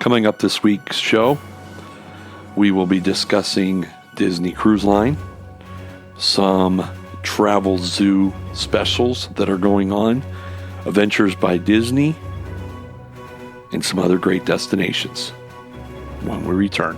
Coming up this week's show, we will be discussing Disney Cruise Line, some Travel Zoo specials that are going on, Adventures by Disney, and some other great destinations when we return.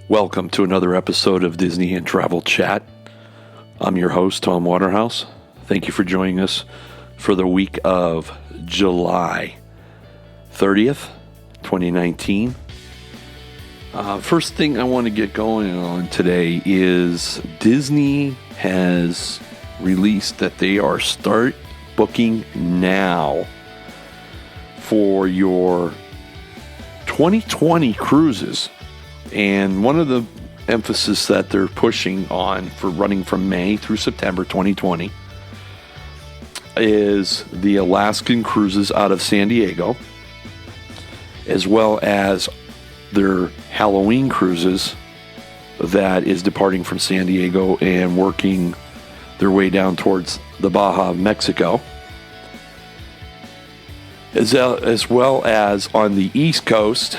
Welcome to another episode of Disney and Travel Chat. I'm your host, Tom Waterhouse. Thank you for joining us for the week of July 30th, 2019. First thing I want to get going on today is Disney has released that they are start booking now for your 2020 cruises. And one of the emphasis that they're pushing on for running from May through September 2020 is the Alaskan cruises out of San Diego, as well as their Halloween cruises that is departing from San Diego and working their way down towards the Baja of Mexico, as well as on the East Coast,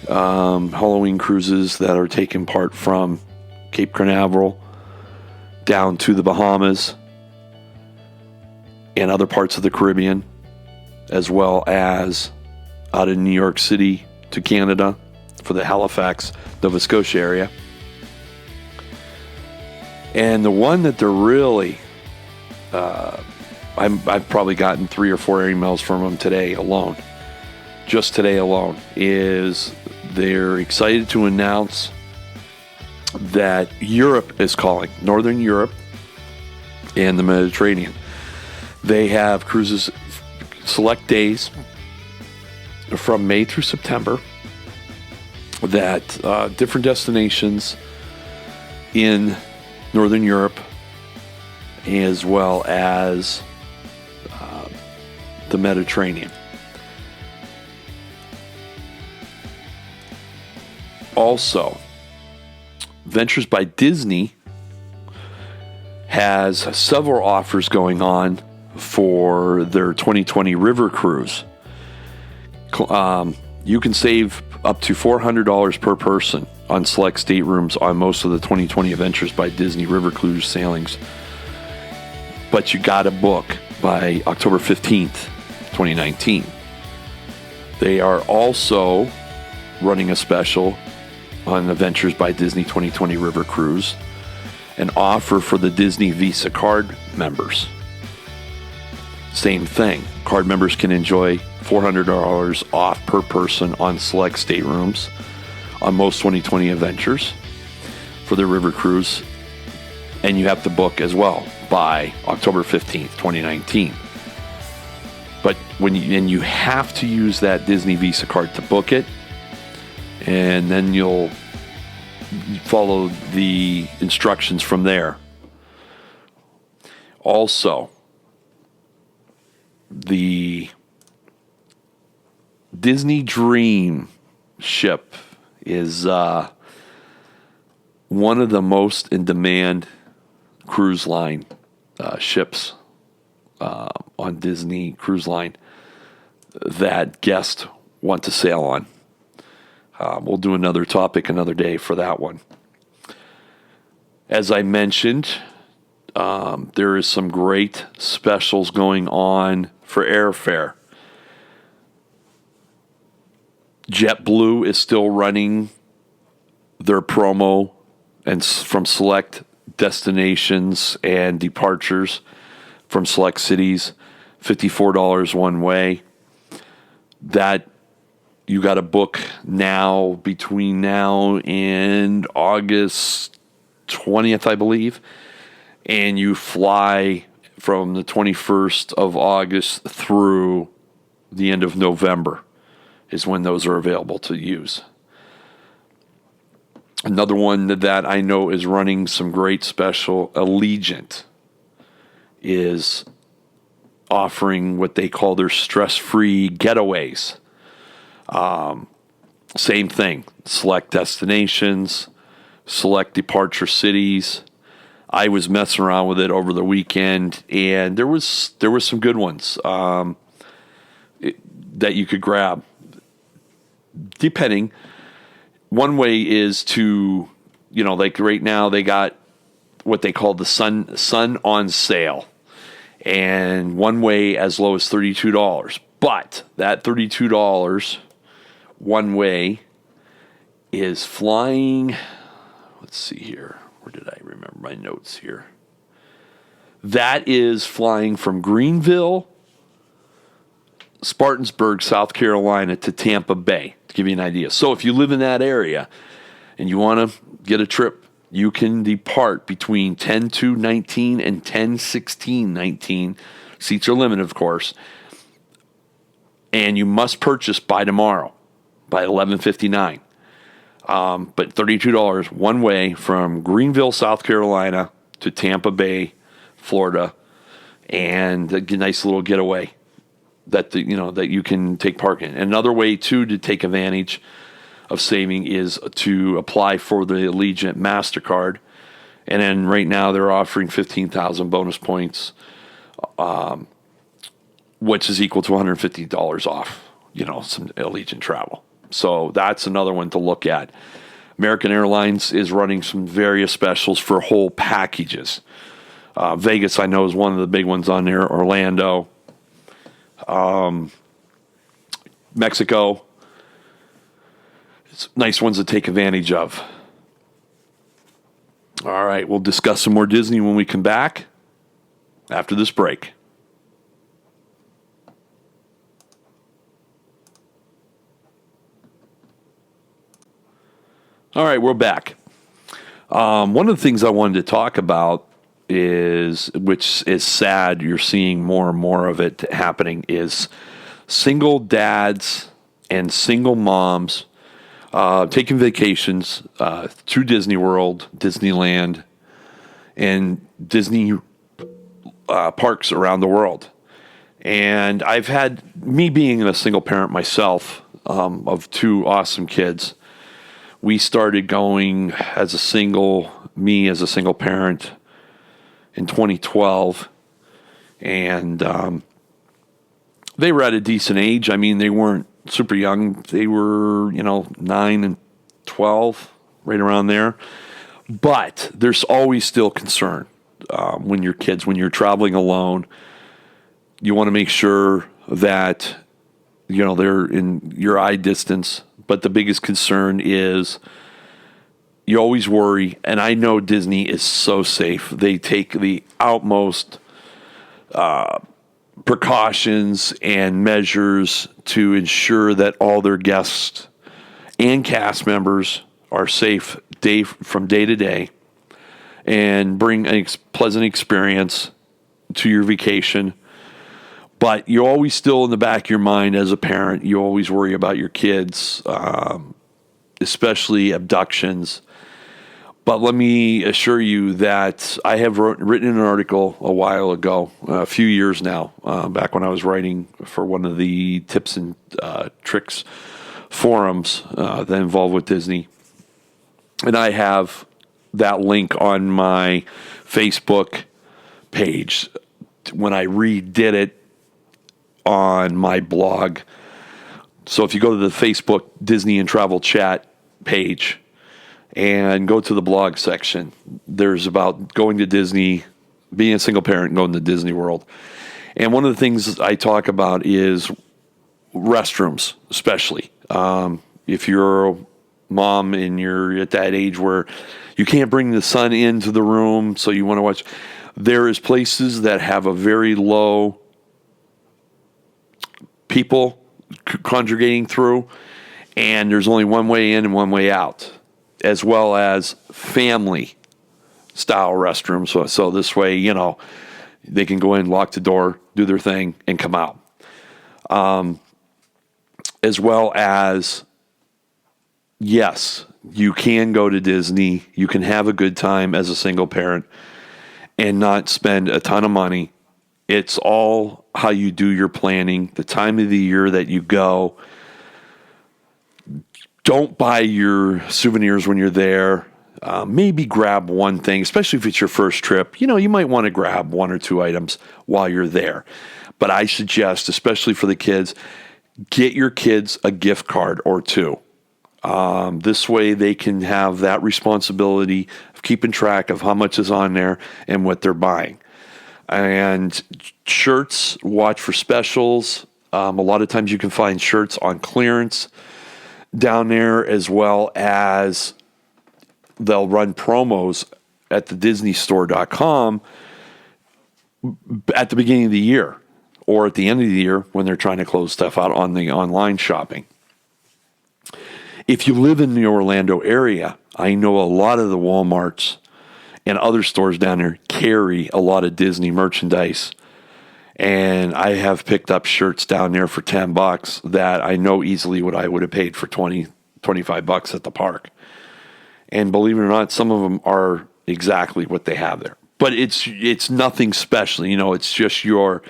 Halloween cruises that are taking part from Cape Canaveral down to the Bahamas and other parts of the Caribbean, as well as out of New York City to Canada for the Halifax, Nova Scotia area. And the one that they're really, I've probably gotten 3 or 4 emails from them today alone. Just today alone, is they're excited to announce that Europe is calling, Northern Europe and the Mediterranean. They have cruises, select days from May through September, that different destinations in Northern Europe, as well as the Mediterranean. Also, Adventures by Disney has several offers going on for their 2020 river cruise. You can save up to $400 per person on select staterooms on most of the 2020 Adventures by Disney river cruise sailings. But you got to book by October 15th, 2019. They are also running a special on Adventures by Disney 2020 River Cruise, an offer for the Disney Visa card members. Same thing. Card members can enjoy $400 off per person on select staterooms on most 2020 Adventures for the River Cruise, and you have to book as well by October 15th, 2019. But you have to use that Disney Visa card to book it, and then you'll follow the instructions from there. Also, the Disney Dream ship is one of the most in-demand cruise line ships on Disney Cruise Line that guests want to sail on. We'll do another topic another day for that one. As I mentioned, there is some great specials going on for airfare. JetBlue is still running their promo and from select destinations and departures from select cities, $54 one way. That you got to book now between now and August 20th, I believe. And you fly from the 21st of August through the end of November is when those are available to use. Another one that I know is running some great special, Allegiant, is offering what they call their stress-free getaways. Same thing, select destinations, select departure cities. I was messing around with it over the weekend, and there was some good ones that you could grab. Depending, one way is to, like right now they got what they call the sun on sale, and one way as low as $32. But that $32 one way is flying. Let's see here. Where did I remember my notes here? That is flying from Greenville, Spartansburg, South Carolina to Tampa Bay, to give you an idea. So if you live in that area and you want to get a trip, you can depart between 10/2/19 and 10/16/19. Seats are limited, of course. And you must purchase by tomorrow, by 11:59. But $32 one way from Greenville, South Carolina to Tampa Bay, Florida, and a nice little getaway that that you can take part in. Another way too to take advantage of saving is to apply for the Allegiant MasterCard, and then right now they're offering 15,000 bonus points, which is equal to $150 off. Some Allegiant travel. So that's another one to look at. American Airlines is running some various specials for whole packages. Vegas, I know, is one of the big ones on there. Orlando, Mexico. It's nice ones to take advantage of. All right, we'll discuss some more Disney when we come back after this break. All right, we're back. One of the things I wanted to talk about which is sad, you're seeing more and more of it happening, is single dads and single moms taking vacations to Disney World, Disneyland, and Disney parks around the world. And I've had, me being a single parent myself of two awesome kids, we started going as a single parent in 2012. And they were at a decent age. I mean, they weren't super young. They were, 9 and 12, right around there. But there's always still concern when you're traveling alone. You want to make sure that, they're in your eye distance. But the biggest concern is you always worry, and I know Disney is so safe. They take the utmost precautions and measures to ensure that all their guests and cast members are safe from day to day and bring a pleasant experience to your vacation. But you always still in the back of your mind as a parent, you always worry about your kids, especially abductions. But let me assure you that I have written an article a while ago, a few years now, back when I was writing for one of the tips and tricks forums that involved with Disney. And I have that link on my Facebook page when I redid it on my blog. So if you go to the Facebook Disney and Travel Chat page and go to the blog section, there's about going to Disney, being a single parent and going to Disney World. And one of the things I talk about is restrooms, especially. If you're a mom and you're at that age where you can't bring the son into the room, so you want to watch, there is places that have a very low people congregating through, and there's only one way in and one way out, as well as family style restrooms. So this way, they can go in, lock the door, do their thing, and come out. As well as, yes, you can go to Disney. You can have a good time as a single parent and not spend a ton of money It's all how you do your planning, the time of the year that you go. Don't buy your souvenirs when you're there. Maybe grab one thing, especially if it's your first trip. You might want to grab one or two items while you're there. But I suggest, especially for the kids, get your kids a gift card or two. This way they can have that responsibility of keeping track of how much is on there and what they're buying. And shirts, watch for specials. A lot of times you can find shirts on clearance down there, as well as they'll run promos at the DisneyStore.com at the beginning of the year or at the end of the year when they're trying to close stuff out on the online shopping. If you live in the Orlando area, I know a lot of the Walmarts and other stores down there carry a lot of Disney merchandise. And I have picked up shirts down there for $10 that I know easily what I would have paid for $25 at the park. And believe it or not, some of them are exactly what they have there. But it's nothing special. It's just your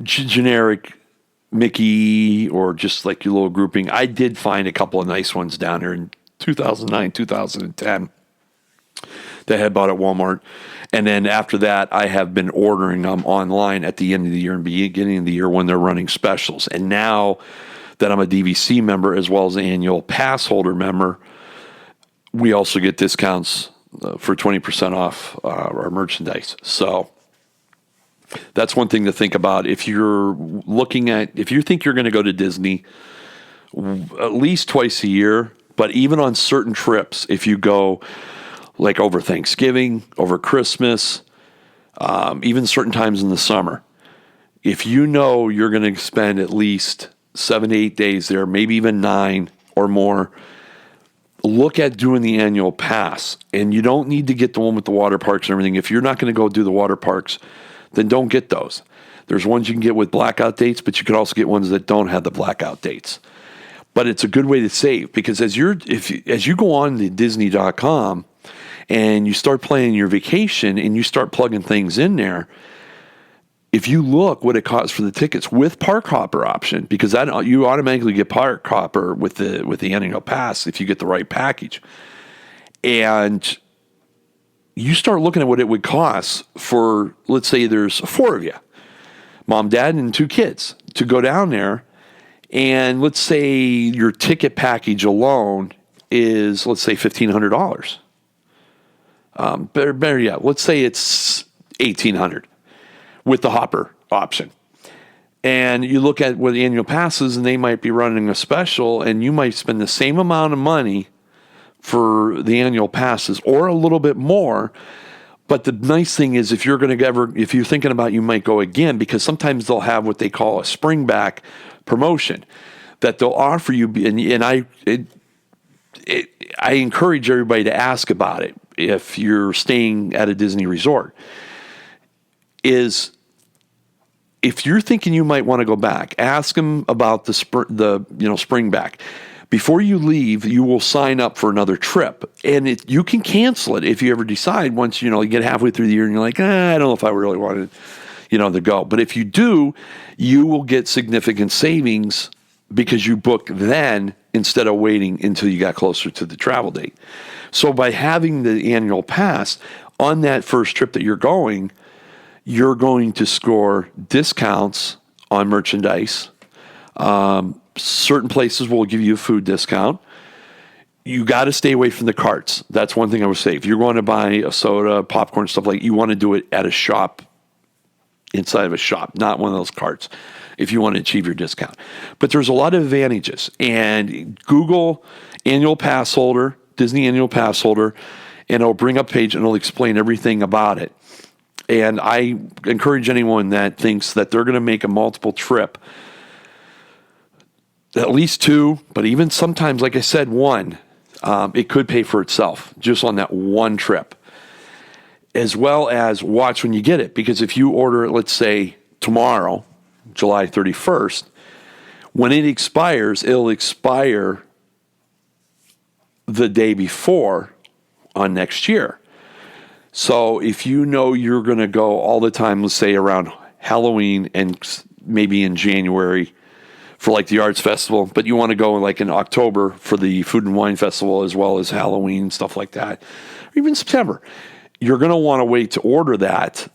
generic Mickey or just like your little grouping. I did find a couple of nice ones down there in 2009, 2010 that I had bought at Walmart. And then after that, I have been ordering them online at the end of the year and beginning of the year when they're running specials. And now that I'm a DVC member as well as an annual pass holder member, we also get discounts for 20% off our merchandise. So that's one thing to think about. If you think you're going to go to Disney at least twice a year, but even on certain trips, if you go like over Thanksgiving, over Christmas, even certain times in the summer, if you know you're going to spend at least 7 to 8 days there, maybe even 9 or more, look at doing the annual pass. And you don't need to get the one with the water parks and everything. If you're not going to go do the water parks, then don't get those. There's ones you can get with blackout dates, but you can also get ones that don't have the blackout dates. But it's a good way to save, because as you go on to Disney.com and you start planning your vacation and you start plugging things in there, if you look what it costs for the tickets with Park Hopper option, because that you automatically get Park Hopper with the annual pass if you get the right package, and you start looking at what it would cost for, let's say there's 4 of you, mom, dad, and 2 kids, to go down there, and let's say your ticket package alone is, let's say, $1,500. Better yet, let's say it's $1,800 with the Hopper option. And you look at what the annual passes, and they might be running a special, and you might spend the same amount of money for the annual passes or a little bit more. But the nice thing is, if you're thinking about, you might go again, because sometimes they'll have what they call a spring back promotion that they'll offer you. And I encourage everybody to ask about it if you're staying at a Disney resort. Is if you're thinking you might want to go back, ask them about the spring back. Before you leave, you will sign up for another trip, and you can cancel it if you ever decide once you get halfway through the year and you're like, I don't know if I really wanted to go. But if you do, you will get significant savings because you book then instead of waiting until you got closer to the travel date. So by having the annual pass on that first trip that you're going to score discounts on merchandise. Certain places will give you a food discount. You got to stay away from the carts. That's one thing I would say. If you're going to buy a soda, popcorn, stuff like, you want to do it at a shop, inside of a shop, not one of those carts, if you want to achieve your discount. But there's a lot of advantages. And Google annual pass holder, Disney annual pass holder, and it'll bring up a page and it'll explain everything about it. And I encourage anyone that thinks that they're going to make a multiple trip, at least 2, but even sometimes, like I said, 1, it could pay for itself just on that one trip. As well as watch when you get it, because if you order it, let's say tomorrow, July 31st, when it expires, it'll expire the day before on next year. So if you know you're going to go all the time, let's say around Halloween and maybe in January for like the arts festival, but you want to go like in October for the food and wine festival as well as Halloween, stuff like that, or even September, you're going to want to wait to order that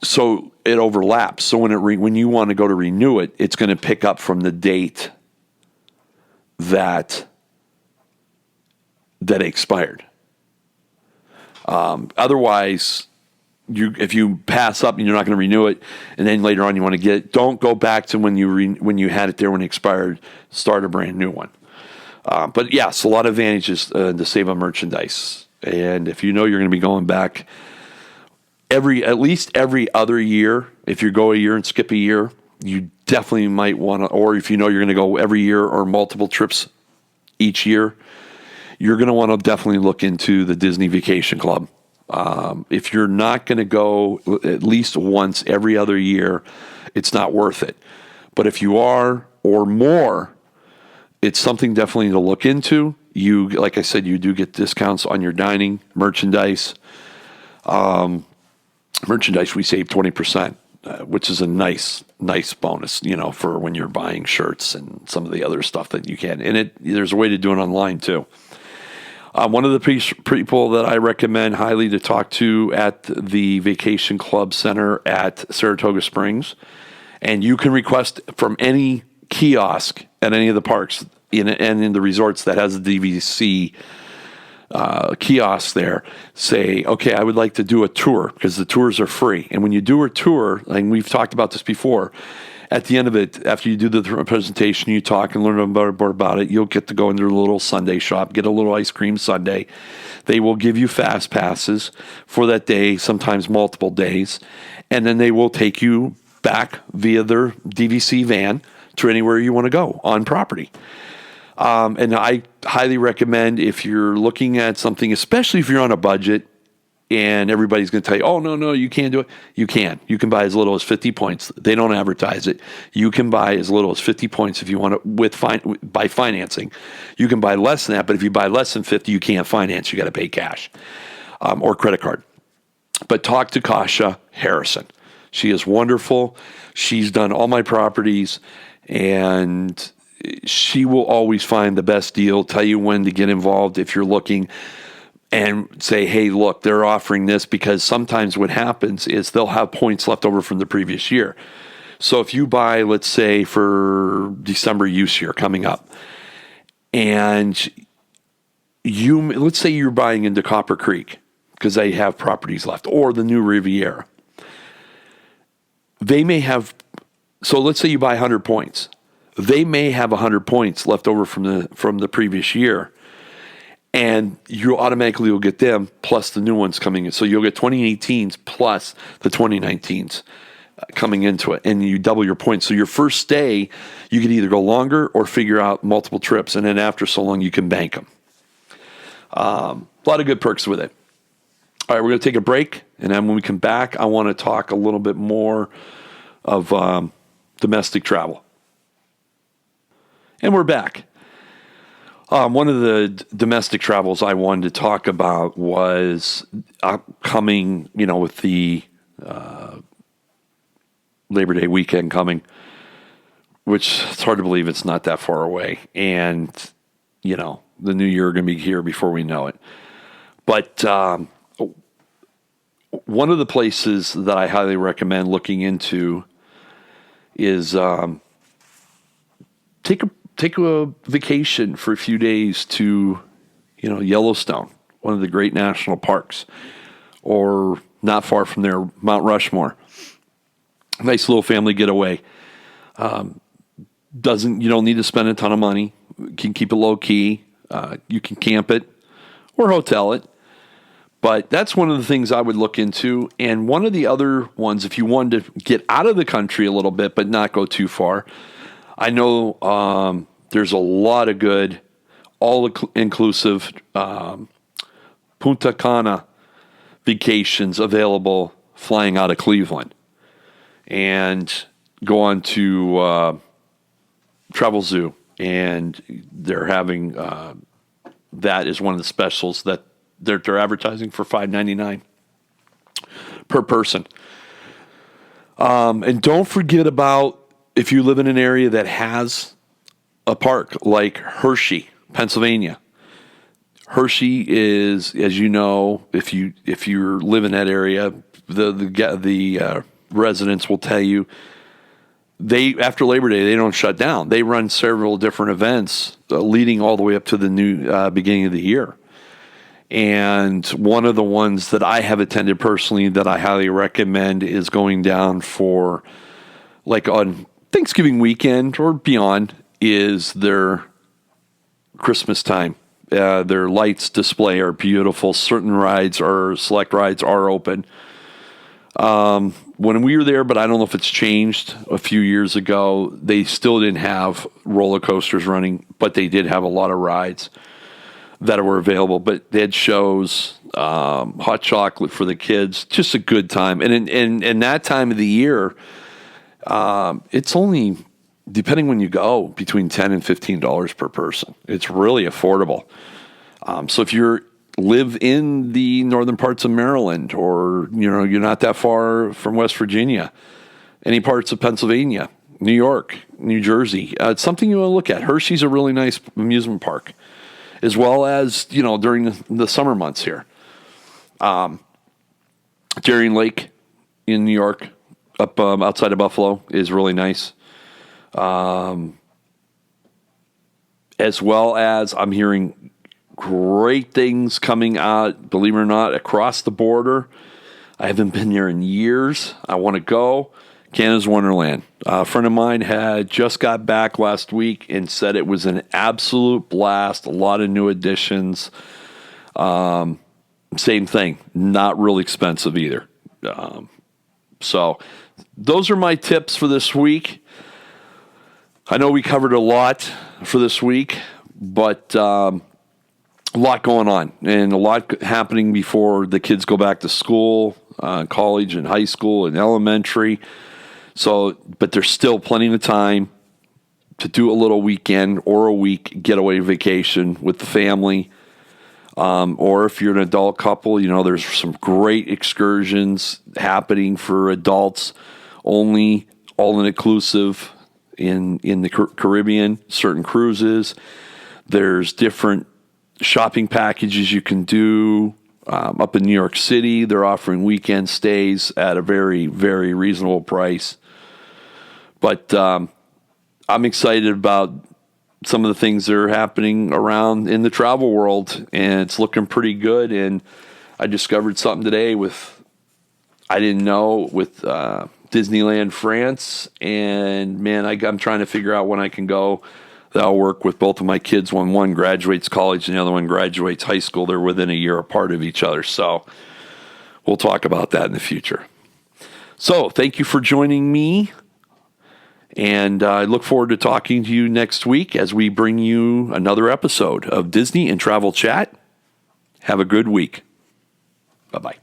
so it overlaps. So when you want to go to renew it, it's going to pick up from the date that it expired. Otherwise, if you pass up and you're not going to renew it, and then later on you want to get it, don't go back to when you had it there when it expired. Start a brand new one. But yes, a lot of advantages to save on merchandise. And if you know you're going to be going back at least every other year, if you go a year and skip a year, you definitely might want to, or if you know you're going to go every year or multiple trips each year, you're going to want to definitely look into the Disney Vacation Club. If you're not going to go at least once every other year, it's not worth it. But if you are or more, it's something definitely to look into. Like I said, you do get discounts on your dining, merchandise. Merchandise, we save 20%, which is a nice bonus, for when you're buying shirts and some of the other stuff that you can. And there's a way to do it online too. One of the people that I recommend highly to talk to at the Vacation Club Center at Saratoga Springs, and you can request from any kiosk at any of the parks and in the resorts that has a DVC kiosk there, say, okay, I would like to do a tour, because the tours are free. And when you do a tour, and we've talked about this before, at the end of it, after you do the presentation, you talk and learn more about it, you'll get to go into a little sundae shop, get a little ice cream sundae. They will give you fast passes for that day, sometimes multiple days, and then they will take you back via their DVC van to anywhere you want to go on property. And I highly recommend, if you're looking at something, especially if you're on a budget, and everybody's going to tell you, oh, no, you can't do it. You can. You can buy as little as 50 points. They don't advertise it. You can buy as little as 50 points if you want to by financing. You can buy less than that, but if you buy less than 50, you can't finance. You got to pay cash or credit card. But talk to Kasha Harrison. She is wonderful. She's done all my properties, and she will always find the best deal, tell you when to get involved if you're looking, and say, hey, look, they're offering this, because sometimes what happens is they'll have points left over from the previous year. So if you buy, let's say, for December use year coming up, and let's say you're buying into Copper Creek because they have properties left, or the New Riviera. They may have, so let's say you buy 100 points. They may have 100 points left over from the previous year, and you automatically will get them plus the new ones coming in. So you'll get 2018s plus the 2019s coming into it, and you double your points. So your first stay, you can either go longer or figure out multiple trips, and then after so long, you can bank them. A lot of good perks with it. All right, we're going to take a break, and then when we come back, I want to talk a little bit more of domestic travel. And we're back. One of the domestic travels I wanted to talk about was upcoming, with the Labor Day weekend coming, which it's hard to believe it's not that far away. And, the new year going to be here before we know it. But one of the places that I highly recommend looking into is take a vacation for a few days to, Yellowstone, one of the great national parks, or not far from there, Mount Rushmore. Nice little family getaway. You don't need to spend a ton of money. You can keep it low key. You can camp it or hotel it. But that's one of the things I would look into. And one of the other ones, if you wanted to get out of the country a little bit but not go too far, I know there's a lot of good, all-inclusive Punta Cana vacations available flying out of Cleveland. And go on to Travel Zoo, and they're having that is one of the specials that they're advertising for $5.99 per person. And don't forget about if you live in an area that has a park like Hershey, Pennsylvania. Hershey is, as you know, if you live in that area, the residents will tell you after Labor Day they don't shut down. They run several different events leading all the way up to the new beginning of the year. And one of the ones that I have attended personally that I highly recommend is going down for like on Thanksgiving weekend or beyond is their Christmas time. Their lights display are beautiful. Certain rides or select rides are open. When we were there, but I don't know if it's changed a few years ago, they still didn't have roller coasters running, but they did have a lot of rides that were available. But they had shows, hot chocolate for the kids, just a good time. And in that time of the year, it's only, depending when you go, between $10 and $15 per person. It's really affordable. So if you live in the northern parts of Maryland, or you're not that far from West Virginia, any parts of Pennsylvania, New York, New Jersey, it's something you want to look at. Hershey's a really nice amusement park, as well as during the summer months here. Darien Lake in New York, up outside of Buffalo, is really nice. As well as I'm hearing great things coming out, believe it or not, across the border. I haven't been there in years. I want to go. Canada's Wonderland. A friend of mine had just got back last week and said it was an absolute blast. A lot of new additions. Same thing. Not really expensive either. So those are my tips for this week. I know we covered a lot for this week, but a lot going on and a lot happening before the kids go back to school, college and high school and elementary. So, but there's still plenty of time to do a little weekend or a week getaway vacation with the family. Or if you're an adult couple, there's some great excursions happening for adults only, all inclusive in the Caribbean, certain cruises. There's different shopping packages you can do. Up in New York City, they're offering weekend stays at a very, very reasonable price. But I'm excited about some of the things that are happening around in the travel world, and it's looking pretty good. And I discovered something today I didn't know with Disneyland France, and man, I'm trying to figure out when I can go. That'll work with both of my kids when one graduates college and the other one graduates high school. They're within a year apart of each other, so we'll talk about that in the future. So thank you for joining me, and I look forward to talking to you next week as we bring you another episode of Disney and Travel Chat. Have a good week. Bye-bye.